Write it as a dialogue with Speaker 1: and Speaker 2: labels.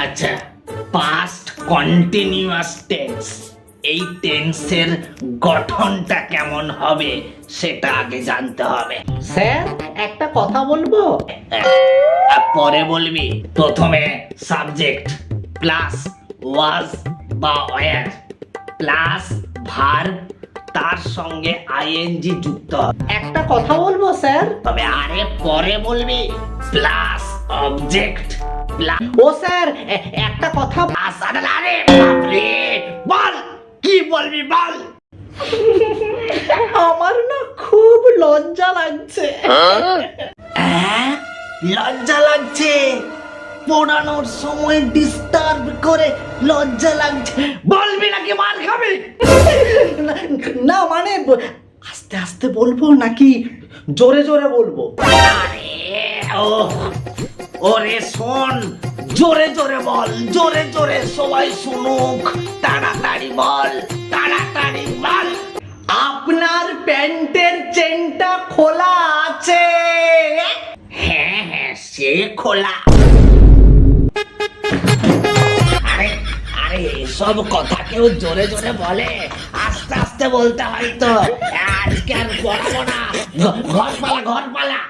Speaker 1: আচ্ছা, past continuous tense, এই টেন্সের গঠনটা কেমন হবে সেটা আগে জানতে হবে।
Speaker 2: স্যার একটা কথা বলবো।
Speaker 1: আর পরে বলবি। প্রথমে সাবজেক্ট প্লাস ওয়াজ বা ওয়্যার প্লাস ভার্ব, তার সঙ্গে আইএনজি যুক্ত হবে।
Speaker 2: একটা কথা বলবো স্যার।
Speaker 1: তবে আরে পরে বলবি। প্লাস অবজেক্ট প্লাস
Speaker 2: ও স্যার একটা কথা।
Speaker 1: আরে বাপরে, বল কি বলবি বল।
Speaker 2: আমার না খুব লজ্জা লাগছে।
Speaker 1: হ্যাঁ, লজ্জা লাগছে? পড়ানোর সময় ডিস্টার্ব করে লজ্জা লাগছে বলবি নাকি মার খাবি?
Speaker 2: না মানে আস্তে আস্তে বলবো নাকি জোরে জোরে বলবো?
Speaker 1: আরে ও ওরে শোন, জোরে জোরে বল, জোরে জোরে সবাই শুনুক। তাড়াতাড়ি বল, তাড়াতাড়ি বল।
Speaker 2: আপনার প্যান্টের চেনটা খোলা আছে?
Speaker 1: হ্যাঁ হ্যাঁ, সে খোলা। আরে আরে, এসব কথা কেউ জোরে জোরে বলে? আস্তে আস্তে বলতে হয় তো। আজকে আর পড়াবো না, ঘর পালা ঘর পালা।